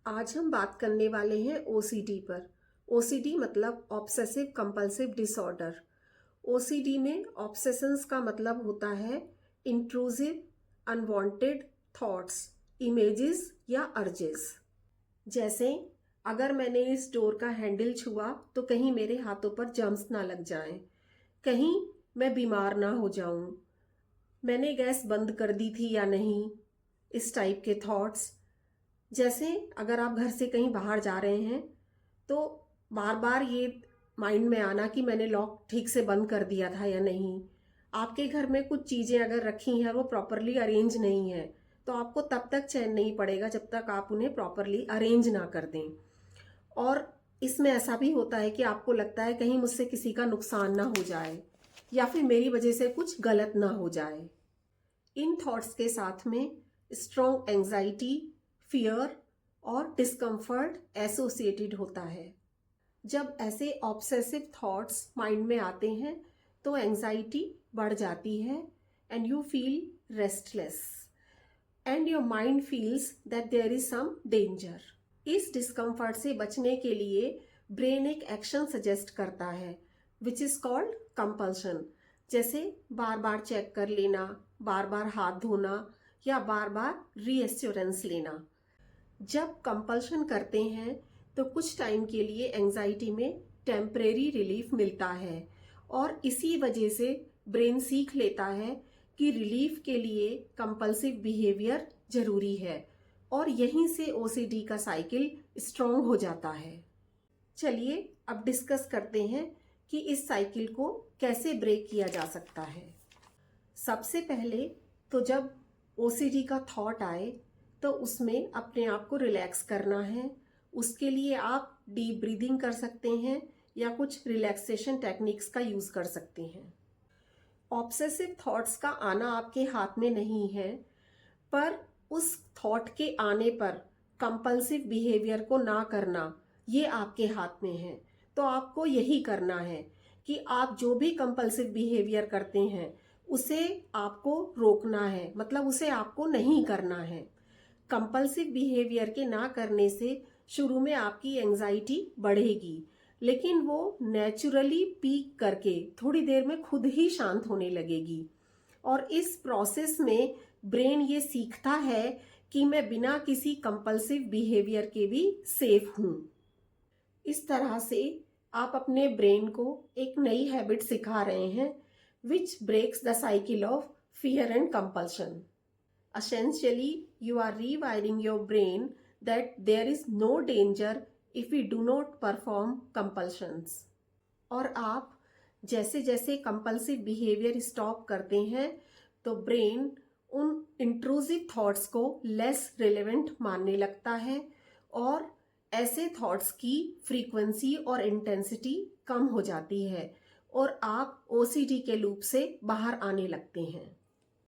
आज हम बात करने वाले हैं ओसीडी पर। ओसीडी मतलब ऑब्सेसिव कंपल्सिव डिसऑर्डर। ओसीडी में ऑब्सेशंस का मतलब होता है इंट्रूसिव अनवांटेड थॉट्स, इमेजेस या अर्जेस। जैसे अगर मैंने इस डोर का हैंडल छुआ तो कहीं मेरे हाथों पर जर्म्स ना लग जाएं, कहीं मैं बीमार ना हो जाऊं, मैंने गैस बंद कर दी थी या नहीं, इस टाइप के थॉट्स। जैसे अगर आप घर से कहीं बाहर जा रहे हैं तो बार बार ये माइंड में आना कि मैंने लॉक ठीक से बंद कर दिया था या नहीं। आपके घर में कुछ चीज़ें अगर रखी हैं वो प्रॉपरली अरेंज नहीं है तो आपको तब तक चैन नहीं पड़ेगा जब तक आप उन्हें प्रॉपरली अरेंज ना कर दें। और इसमें ऐसा भी होता है कि आपको लगता है कहीं मुझसे किसी का नुकसान ना हो जाए या फिर मेरी वजह से कुछ गलत ना हो जाए। इन थॉट्स के साथ में स्ट्रॉन्ग एंजाइटी, फियर और डिस्कम्फर्ट एसोसिएटेड होता है। जब ऐसे ऑब्सेसिव थॉट्स माइंड में आते हैं तो एंजाइटी बढ़ जाती है and you feel restless and your mind feels that there is some danger. इस डिस्कम्फर्ट से बचने के लिए ब्रेन एक एक्शन सजेस्ट करता है विच इज कॉल्ड कंपल्शन। जैसे बार बार चेक कर लेना, बार बार हाथ धोना या बार बार रीएश्योरेंस लेना। जब कंपल्शन करते हैं तो कुछ टाइम के लिए एंजाइटी में टेम्परेरी रिलीफ मिलता है और इसी वजह से ब्रेन सीख लेता है कि रिलीफ के लिए कंपल्सिव बिहेवियर जरूरी है और यहीं से ओसीडी का साइकिल स्ट्रॉन्ग हो जाता है। चलिए अब डिस्कस करते हैं कि इस साइकिल को कैसे ब्रेक किया जा सकता है। सबसे पहले तो जब ओसीडी का थॉट आए तो उसमें अपने आप को रिलैक्स करना है। उसके लिए आप डीप ब्रीदिंग कर सकते हैं या कुछ रिलैक्सेशन टेक्निक्स का यूज़ कर सकते हैं। ऑब्सेसिव थॉट्स का आना आपके हाथ में नहीं है, पर उस थॉट के आने पर कंपल्सिव बिहेवियर को ना करना ये आपके हाथ में है। तो आपको यही करना है कि आप जो भी कंपल्सिव बिहेवियर करते हैं उसे आपको रोकना है, मतलब उसे आपको नहीं करना है। कंपल्सिव बिहेवियर के ना करने से शुरू में आपकी एंजाइटी बढ़ेगी, लेकिन वो नेचुरली पीक करके थोड़ी देर में खुद ही शांत होने लगेगी। और इस प्रोसेस में ब्रेन ये सीखता है कि मैं बिना किसी कंपल्सिव बिहेवियर के भी सेफ हूँ। इस तरह से आप अपने ब्रेन को एक नई हैबिट सिखा रहे हैं which breaks the cycle of fear and compulsion. Essentially, you are rewiring your brain that there is no danger if we do not perform compulsions. और आप जैसे जैसे कंपल्सिव बिहेवियर स्टॉप करते हैं तो ब्रेन उन इंट्रूसिव थॉट्स को less relevant मानने लगता है और ऐसे थॉट्स की फ्रीक्वेंसी और इंटेंसिटी कम हो जाती है और आप ओसीडी के लूप से बाहर आने लगते हैं।